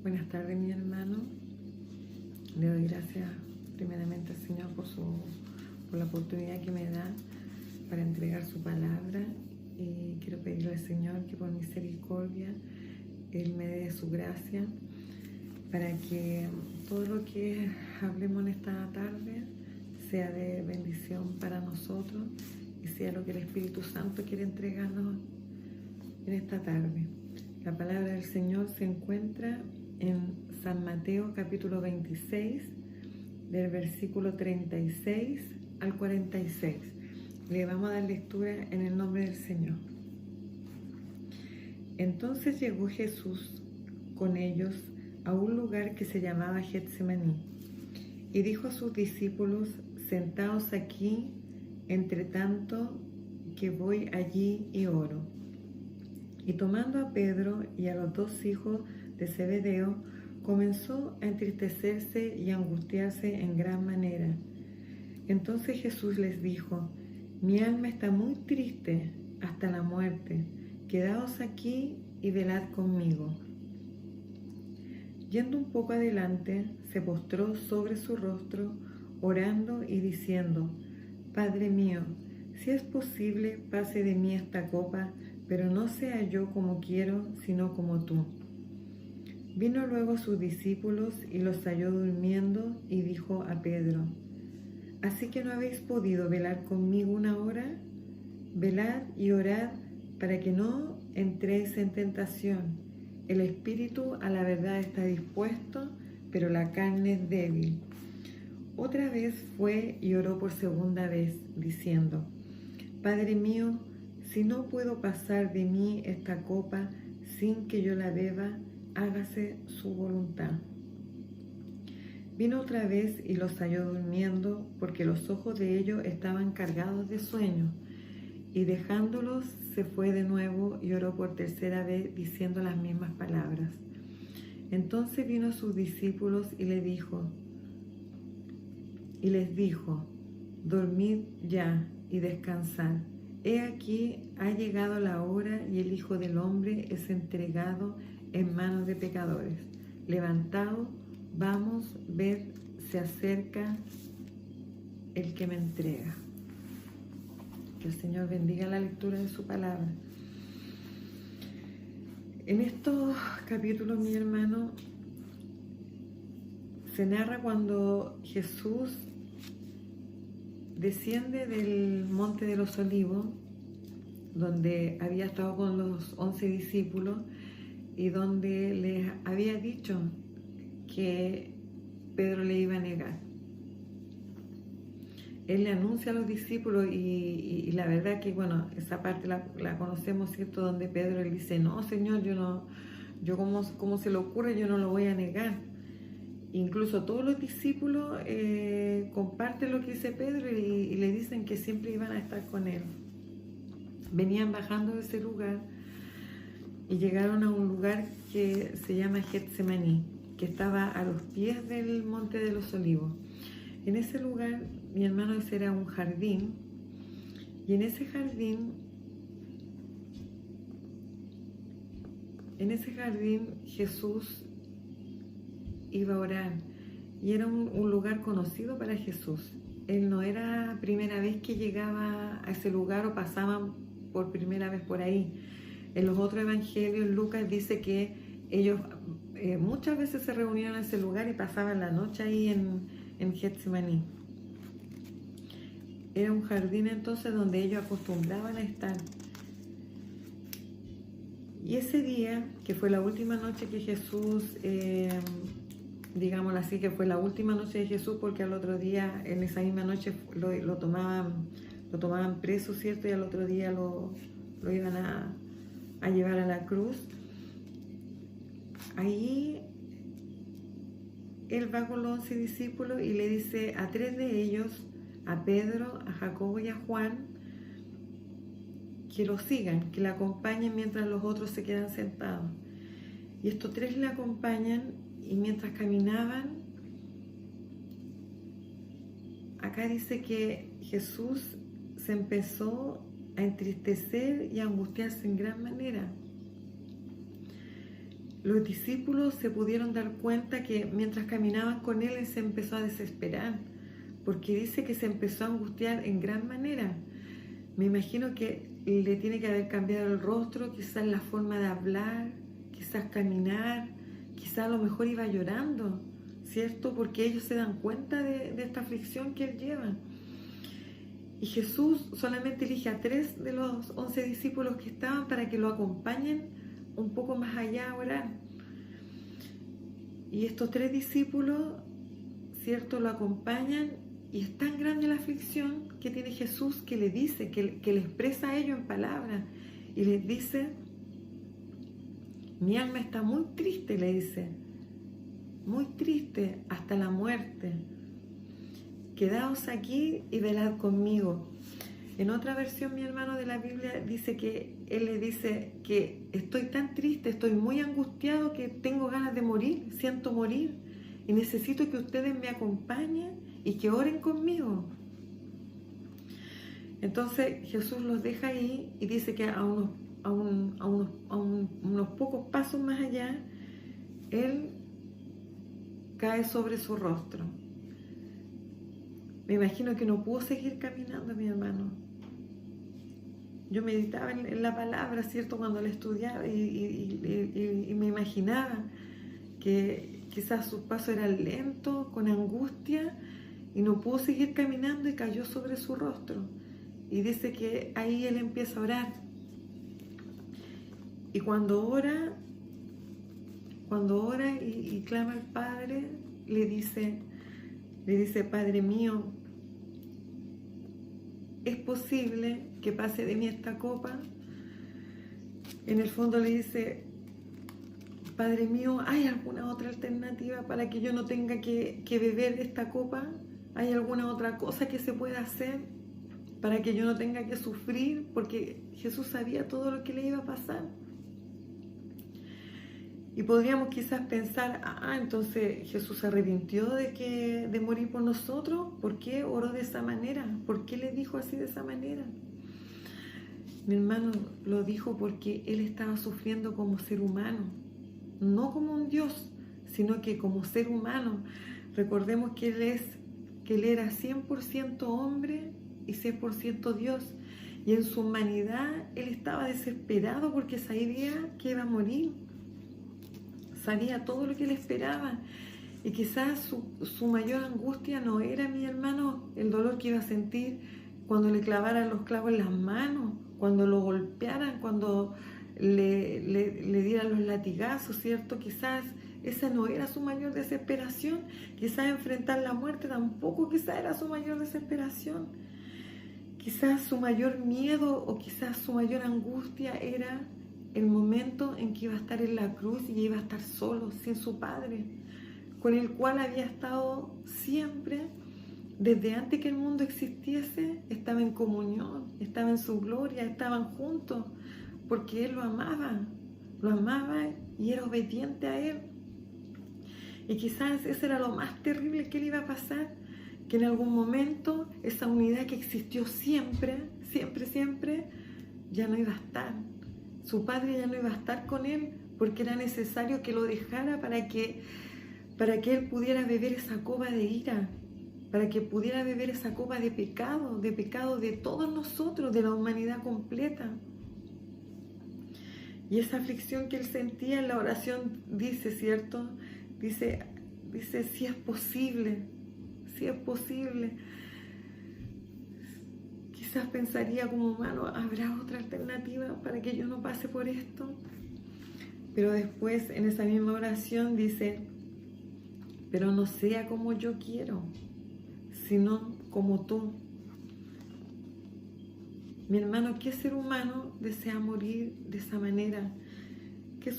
Buenas tardes, mi hermano. Le doy gracias primeramente al Señor por la oportunidad que me da para entregar su palabra. Y quiero pedirle al Señor que por misericordia Él me dé su gracia para que todo lo que hablemos en esta tarde sea de bendición para nosotros y sea lo que el Espíritu Santo quiere entregarnos en esta tarde. La palabra del Señor se encuentra en San Mateo capítulo 26, del versículo 36 al 46. Le vamos a dar lectura en el nombre del Señor. Entonces llegó Jesús con ellos a un lugar que se llamaba Getsemaní y dijo a sus discípulos: sentaos aquí, entre tanto que voy allí y oro. Y tomando a Pedro y a los dos hijos de Zebedeo, comenzó a entristecerse y a angustiarse en gran manera. Entonces Jesús les dijo: mi alma está muy triste hasta la muerte. Quedaos aquí y velad conmigo. Yendo un poco adelante, se postró sobre su rostro, orando y diciendo: Padre mío, si es posible, pase de mí esta copa, pero no sea yo como quiero, sino como tú. Vino luego a sus discípulos y los halló durmiendo y dijo a Pedro: ¿así que no habéis podido velar conmigo una hora? Velad y orad para que no entréis en tentación. El espíritu a la verdad está dispuesto, pero la carne es débil. Otra vez fue y oró por segunda vez, diciendo: Padre mío, si no puedo pasar de mí esta copa sin que yo la beba, hágase su voluntad. Vino otra vez y los halló durmiendo, porque los ojos de ellos estaban cargados de sueño. Y dejándolos, se fue de nuevo y oró por tercera vez, diciendo las mismas palabras. Entonces vino a sus discípulos y les dijo: dormid ya y descansad. He aquí, ha llegado la hora y el Hijo del Hombre es entregado en manos de pecadores. Levantaos, vamos, ved, se acerca el que me entrega. Que el Señor bendiga la lectura de su palabra. En estos capítulos, mi hermano, se narra cuando Jesús desciende del Monte de los Olivos, donde había estado con los 11 discípulos y donde les había dicho que Pedro le iba a negar. Él le anuncia a los discípulos y la verdad que, bueno, esa parte la conocemos, ¿cierto? Donde Pedro le dice: no, Señor, yo como se le ocurre, yo no lo voy a negar. Incluso todos los discípulos comparten lo que dice Pedro y le dicen que siempre iban a estar con él. Venían bajando de ese lugar y llegaron a un lugar que se llama Getsemaní, que estaba a los pies del Monte de los Olivos. En ese lugar, mi hermano, ese era un jardín, y en ese jardín Jesús iba a orar, y era un lugar conocido para Jesús. Él no era primera vez que llegaba a ese lugar o pasaban por primera vez por ahí. En los otros evangelios, Lucas dice que ellos muchas veces se reunían en ese lugar y pasaban la noche ahí en Getsemaní. Era un jardín entonces donde ellos acostumbraban a estar. Y ese día, que fue la última noche que Jesús, digámoslo así, que fue la última noche de Jesús, porque al otro día, en esa misma noche, lo tomaban preso, ¿cierto? Y al otro día lo iban a llevar a la cruz. Ahí él va con los 11 discípulos y le dice a 3 de ellos, a Pedro, a Jacobo y a Juan, que lo sigan, que le acompañen mientras los otros se quedan sentados. Y estos 3 le acompañan, y mientras caminaban, acá dice que Jesús se empezó a entristecer y a angustiarse en gran manera. los discípulos se pudieron dar cuenta que mientras caminaban con él se empezó a desesperar, porque dice que se empezó a angustiar en gran manera. Me imagino que le tiene que haber cambiado el rostro, quizás la forma de hablar, quizás caminar, quizás a lo mejor iba llorando, ¿cierto? Porque ellos se dan cuenta de esta aflicción que él lleva. Y Jesús solamente elige a 3 de los 11 discípulos que estaban para que lo acompañen un poco más allá a orar. Y estos 3 discípulos, ¿cierto?, lo acompañan, y es tan grande la aflicción que tiene Jesús que le dice, que le expresa a ellos en palabras, y les dice: mi alma está muy triste, le dice, muy triste hasta la muerte. Quedaos aquí y velad conmigo. En otra versión, mi hermano, de la Biblia dice que él le dice que estoy tan triste, estoy muy angustiado que tengo ganas de morir, siento morir, y necesito que ustedes me acompañen y que oren conmigo. Entonces Jesús los deja ahí y dice que a unos pocos pasos más allá, él cae sobre su rostro. Me imagino que no pudo seguir caminando, mi hermano. Yo meditaba en la palabra, ¿cierto?, cuando la estudiaba, y me imaginaba que quizás su paso era lento, con angustia, y no pudo seguir caminando y cayó sobre su rostro. Y dice que ahí él empieza a orar. Y cuando ora y clama al Padre, le dice: Padre mío, ¿es posible que pase de mí esta copa? En el fondo le dice: Padre mío, ¿hay alguna otra alternativa para que yo no tenga que beber esta copa? ¿Hay alguna otra cosa que se pueda hacer para que yo no tenga que sufrir? Porque Jesús sabía todo lo que le iba a pasar. Y podríamos quizás pensar: entonces Jesús se arrepintió de morir por nosotros. ¿Por qué oró de esa manera? ¿Por qué le dijo así, de esa manera? Mi hermano, lo dijo porque él estaba sufriendo como ser humano, no como un Dios, sino que como ser humano. Recordemos que él era 100% hombre y 100% Dios. Y en su humanidad él estaba desesperado porque sabía que iba a morir. Sabía todo lo que le esperaba. Y quizás su mayor angustia no era, mi hermano, el dolor que iba a sentir cuando le clavaran los clavos en las manos, cuando lo golpearan, cuando le dieran los latigazos, ¿cierto? Quizás esa no era su mayor desesperación. Quizás enfrentar la muerte tampoco quizás era su mayor desesperación. Quizás su mayor miedo o quizás su mayor angustia era el momento en que iba a estar en la cruz y iba a estar solo, sin su Padre, con el cual había estado siempre, desde antes que el mundo existiese. Estaba en comunión, estaba en su gloria, estaban juntos, porque él lo amaba y era obediente a él. Y quizás eso era lo más terrible que le iba a pasar, que en algún momento esa unidad que existió siempre, ya no iba a estar. Su Padre ya no iba a estar con él, porque era necesario que lo dejara para que él pudiera beber esa copa de ira, para que pudiera beber esa copa de pecado de todos nosotros, de la humanidad completa. Y esa aflicción que él sentía en la oración dice, ¿cierto? Dice, si es posible. Quizás pensaría como humano: ¿habrá otra alternativa para que yo no pase por esto? Pero después, en esa misma oración, dice: pero no sea como yo quiero, sino como tú. Mi hermano, ¿qué ser humano desea morir de esa manera? ¿Qué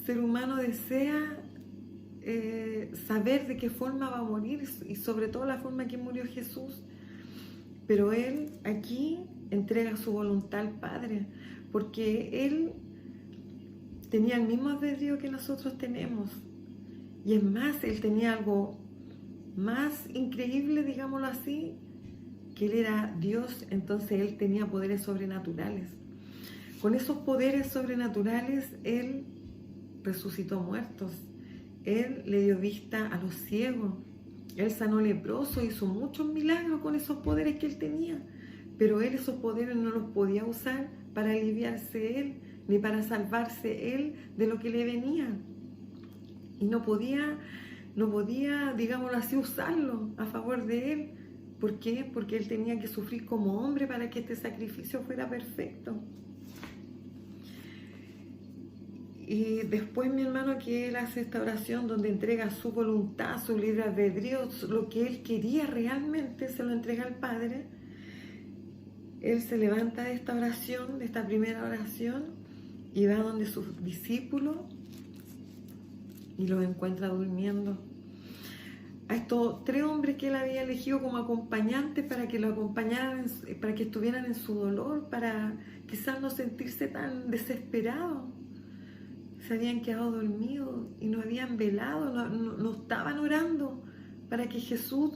ser humano desea saber de qué forma va a morir, y sobre todo la forma que murió Jesús? Pero él aquí entrega su voluntad al Padre, porque él tenía el mismo albedrío que nosotros tenemos. Y es más, él tenía algo más increíble, digámoslo así, que él era Dios. Entonces él tenía poderes sobrenaturales. Con esos poderes sobrenaturales él resucitó muertos, Él le dio vista a los ciegos, Él sanó leprosos, hizo muchos milagros con esos poderes que Él tenía, pero Él esos poderes no los podía usar para aliviarse Él, ni para salvarse Él de lo que le venía. Y no podía, digámoslo así, usarlo a favor de Él. ¿Por qué? Porque Él tenía que sufrir como hombre para que este sacrificio fuera perfecto. Y después, mi hermano, que Él hace esta oración donde entrega su voluntad, su libre albedrío, lo que Él quería realmente, se lo entrega al Padre. Él se levanta de esta oración, de esta primera oración, y va donde sus discípulos y los encuentra durmiendo. A estos 3 hombres que Él había elegido como acompañantes para que lo acompañaran, para que estuvieran en su dolor, para quizás no sentirse tan desesperados. Se habían quedado dormidos y no habían velado, no estaban orando para que Jesús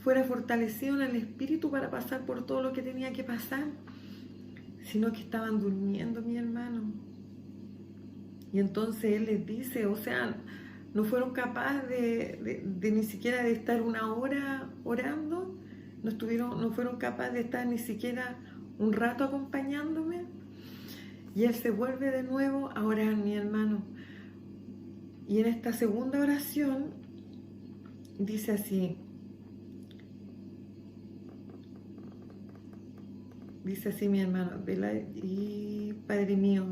fuera fortalecido en el Espíritu para pasar por todo lo que tenía que pasar, sino que estaban durmiendo, mi hermano. Y entonces Él les dice, o sea, no fueron capaces de ni siquiera de estar 1 hora orando, no fueron capaces de estar ni siquiera un rato acompañándome. Y Él se vuelve de nuevo a orar, mi hermano. Y en esta segunda oración dice así, mi hermano, y Padre mío,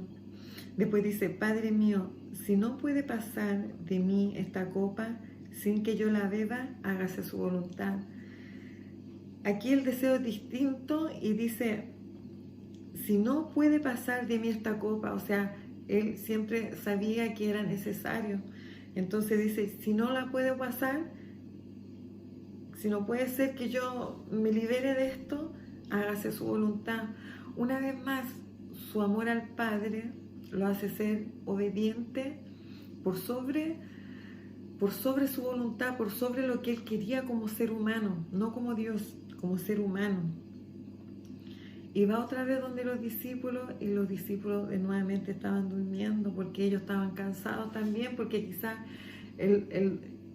después dice, Padre mío, si no puede pasar de mí esta copa sin que yo la beba, hágase su voluntad. Aquí el deseo es distinto y dice, si no puede pasar de mí esta copa, o sea, Él siempre sabía que era necesario. Entonces dice, si no la puedo pasar, si no puede ser que yo me libere de esto, hágase su voluntad. Una vez más, su amor al Padre lo hace ser obediente por sobre su voluntad, por sobre lo que Él quería como ser humano, no como Dios, como ser humano. Y va otra vez donde los discípulos, y los discípulos nuevamente estaban durmiendo porque ellos estaban cansados también, porque quizás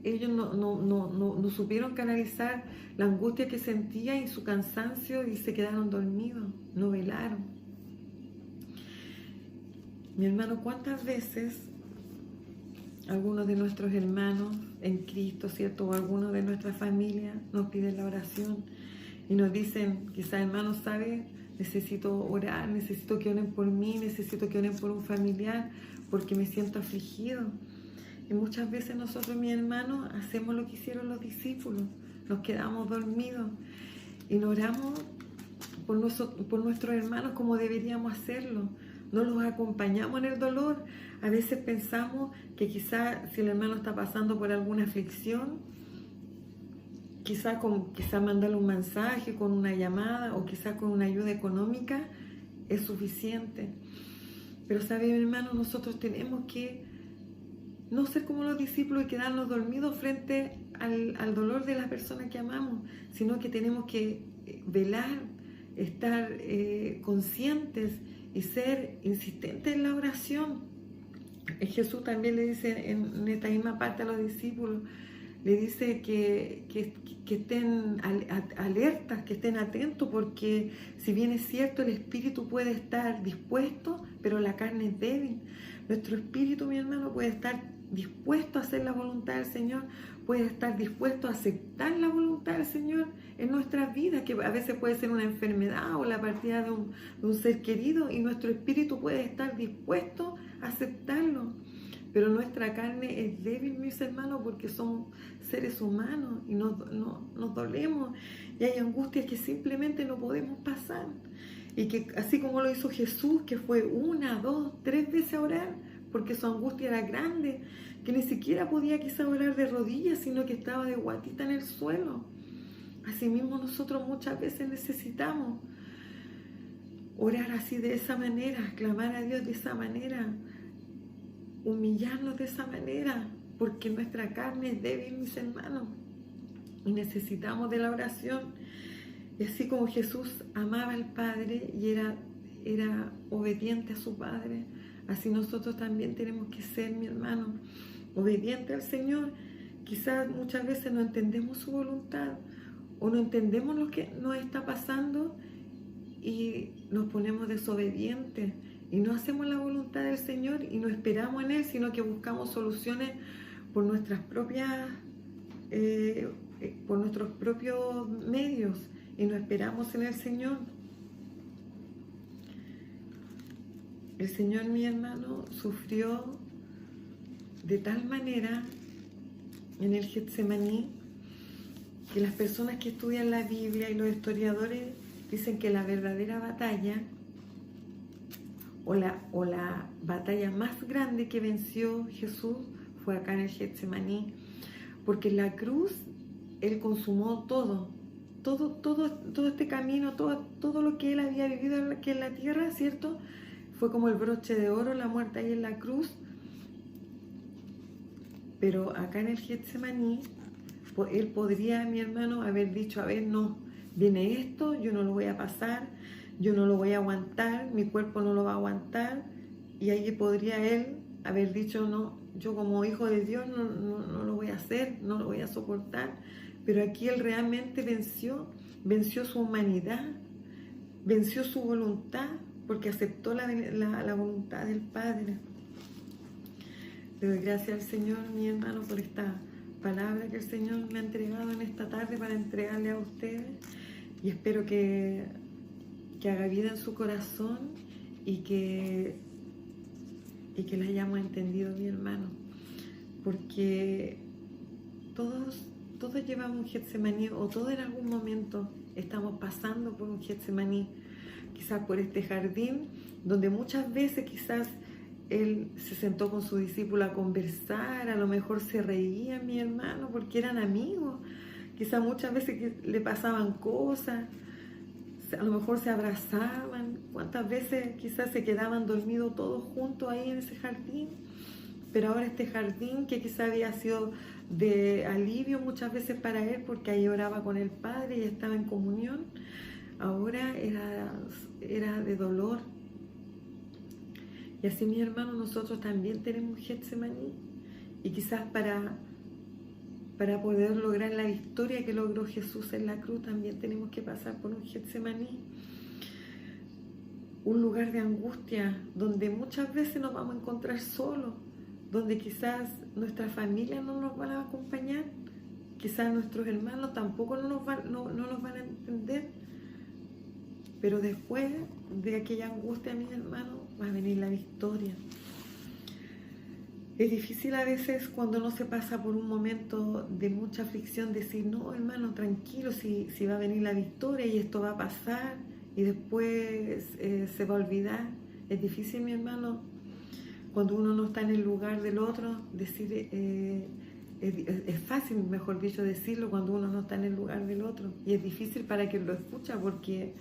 ellos no supieron canalizar la angustia que sentían y su cansancio y se quedaron dormidos, no velaron. Mi hermano, ¿cuántas veces algunos de nuestros hermanos en Cristo, ¿cierto? O algunos de nuestra familia nos piden la oración y nos dicen, quizás hermano, ¿sabe? Necesito orar, necesito que oren por mí, necesito que oren por un familiar porque me siento afligido. Y muchas veces nosotros, mis hermanos, hacemos lo que hicieron los discípulos, nos quedamos dormidos y no oramos por nuestros hermanos como deberíamos hacerlo. No los acompañamos en el dolor. A veces pensamos que quizás si el hermano está pasando por alguna aflicción, quizás mandarle un mensaje con una llamada o quizás con una ayuda económica es suficiente. Pero sabe, mi hermano, nosotros tenemos que no ser como los discípulos y quedarnos dormidos frente al dolor de las personas que amamos, sino que tenemos que velar, estar conscientes y ser insistentes en la oración. Jesús también le dice en esta misma parte a los discípulos, le dice que estén alertas, que estén atentos, porque si bien es cierto, el espíritu puede estar dispuesto, pero la carne es débil. Nuestro espíritu, mi hermano, puede estar dispuesto a hacer la voluntad del Señor, puede estar dispuesto a aceptar la voluntad del Señor en nuestras vidas, que a veces puede ser una enfermedad o la partida de un ser querido, y nuestro espíritu puede estar dispuesto a aceptarlo. Pero nuestra carne es débil, mis hermanos, porque somos seres humanos y nos dolemos y hay angustias que simplemente no podemos pasar. Y que así como lo hizo Jesús, que fue 1, 2, 3 veces a orar, porque su angustia era grande, que ni siquiera podía quizá orar de rodillas, sino que estaba de guatita en el suelo. Asimismo nosotros muchas veces necesitamos orar así, de esa manera, clamar a Dios de esa manera, humillarnos de esa manera, porque nuestra carne es débil, mis hermanos, y necesitamos de la oración. Y así como Jesús amaba al Padre y era obediente a su Padre, Así nosotros también tenemos que ser, mi hermano, obedientes al Señor. Quizás muchas veces no entendemos su voluntad o no entendemos lo que nos está pasando y nos ponemos desobedientes y no hacemos la voluntad del Señor y no esperamos en Él, sino que buscamos soluciones por nuestras propias, por nuestros propios medios y no esperamos en el Señor. El Señor, mi hermano, sufrió de tal manera en el Getsemaní que las personas que estudian la Biblia y los historiadores dicen que la verdadera batalla o la batalla más grande que venció Jesús fue acá en el Getsemaní, porque en la cruz Él consumó todo este camino, todo lo que Él había vivido aquí en la tierra, ¿cierto? Fue como el broche de oro, la muerte ahí en la cruz. Pero acá en el Getsemaní, Él podría, mi hermano, haber dicho, a ver, no, viene esto, yo no lo voy a pasar, yo no lo voy a aguantar, mi cuerpo no lo va a aguantar, y ahí podría Él haber dicho, no, yo como hijo de Dios no lo voy a hacer, no lo voy a soportar, pero aquí Él realmente venció su humanidad, venció su voluntad, porque aceptó la voluntad del Padre. Le doy gracias al Señor, mi hermano, por esta palabra que el Señor me ha entregado en esta tarde para entregarle a ustedes, y espero que haga vida en su corazón y que la hayamos entendido, mi hermano, porque todos llevamos un Getsemaní, o todos en algún momento estamos pasando por un Getsemaní, quizás por este jardín donde muchas veces quizás Él se sentó con su discípulo a conversar, a lo mejor se reía, mi hermano, porque eran amigos, quizás muchas veces le pasaban cosas, a lo mejor se abrazaban, cuántas veces quizás se quedaban dormidos todos juntos ahí en ese jardín, pero ahora este jardín que quizás había sido de alivio muchas veces para Él, porque ahí oraba con el Padre y estaba en comunión, ahora era de dolor. Y así, mi hermano, nosotros también tenemos Getsemaní, y quizás para poder lograr la victoria que logró Jesús en la cruz, también tenemos que pasar por un Getsemaní, un lugar de angustia, donde muchas veces nos vamos a encontrar solos, donde quizás nuestra familia no nos van a acompañar, quizás nuestros hermanos tampoco no nos van a entender, pero después de aquella angustia, mi hermano, va a venir la victoria. Es difícil a veces cuando no se pasa por un momento de mucha aflicción decir, no, hermano, tranquilo, si va a venir la victoria y esto va a pasar y después se va a olvidar. Es difícil, mi hermano, cuando uno no está en el lugar del otro, decir, es fácil, mejor dicho, decirlo cuando uno no está en el lugar del otro. Y es difícil para quien lo escucha porque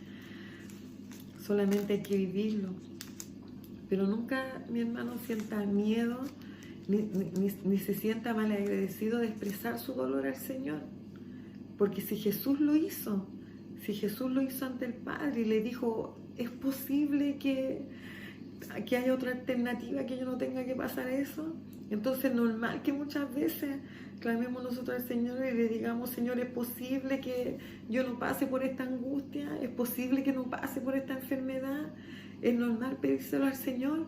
solamente hay que vivirlo. Pero nunca, mi hermano, sienta miedo ni se sienta mal agradecido de expresar su dolor al Señor, porque si Jesús lo hizo ante el Padre y le dijo, es posible que haya otra alternativa, que yo no tenga que pasar eso, entonces es normal que muchas veces clamemos nosotros al Señor y le digamos, Señor, es posible que yo no pase por esta angustia, es posible que no pase por esta enfermedad, es normal pedírselo al Señor.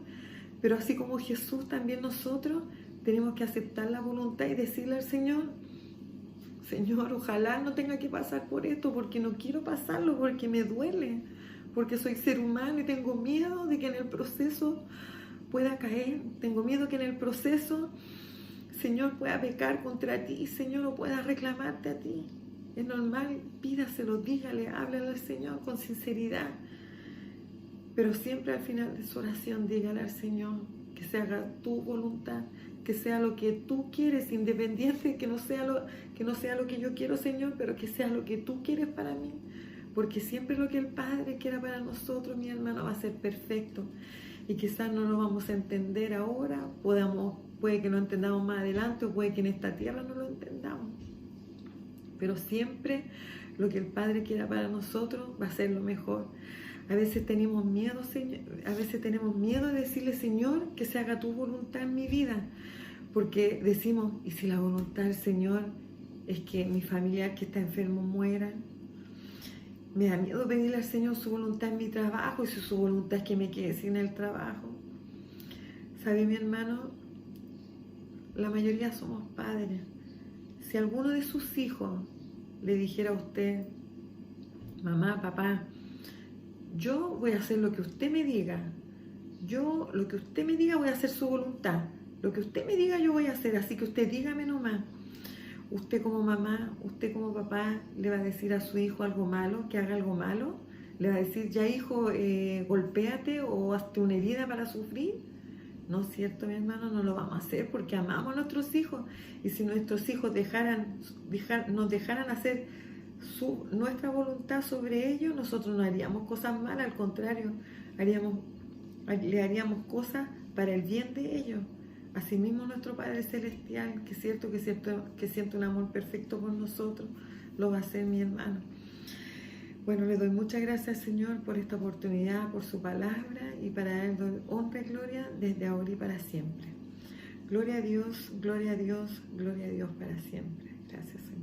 Pero así como Jesús, también nosotros tenemos que aceptar la voluntad y decirle al Señor, Señor, ojalá no tenga que pasar por esto, porque no quiero pasarlo, porque me duele, porque soy ser humano y tengo miedo de que en el proceso pueda caer, tengo miedo que en el proceso, Señor, pueda pecar contra ti, Señor, o pueda reclamarte a ti. Es normal, pídaselo, dígale, háblale al Señor con sinceridad. Pero siempre al final de su oración, dígale al Señor que se haga tu voluntad, que sea lo que tú quieres, independiente, que no sea lo que yo quiero, Señor, pero que sea lo que tú quieres para mí. Porque siempre lo que el Padre quiera para nosotros, mi hermano, va a ser perfecto. Y quizás no lo vamos a entender ahora, puede que lo entendamos más adelante, o puede que en esta tierra no lo entendamos. Pero siempre lo que el Padre quiera para nosotros va a ser lo mejor. A veces tenemos miedo, Señor, a veces tenemos miedo de decirle, Señor, que se haga tu voluntad en mi vida. Porque decimos, ¿y si la voluntad del Señor es que mi familiar que está enfermo muera? Me da miedo pedirle al Señor su voluntad en mi trabajo, y si su voluntad es que me quede sin el trabajo. ¿Sabe, mi hermano? La mayoría somos padres. Si alguno de sus hijos le dijera a usted, mamá, papá, yo voy a hacer lo que usted me diga, lo que usted me diga voy a hacer su voluntad, lo que usted me diga yo voy a hacer, así que usted dígame nomás. Usted como mamá, usted como papá, le va a decir a su hijo algo malo, que haga algo malo, le va a decir, ya hijo, golpéate o hazte una herida para sufrir. No es cierto, mi hermano, no lo vamos a hacer porque amamos a nuestros hijos. Y si nuestros hijos nos dejaran hacer nuestra voluntad sobre ellos, nosotros no haríamos cosas malas, al contrario, le haríamos cosas para el bien de ellos. Asimismo, nuestro Padre Celestial, que siente un amor perfecto por nosotros, lo va a hacer, mi hermano. Bueno, le doy muchas gracias, Señor, por esta oportunidad, por su palabra, y para Él doy honra y gloria desde ahora y para siempre. Gloria a Dios, gloria a Dios, gloria a Dios para siempre. Gracias, Señor.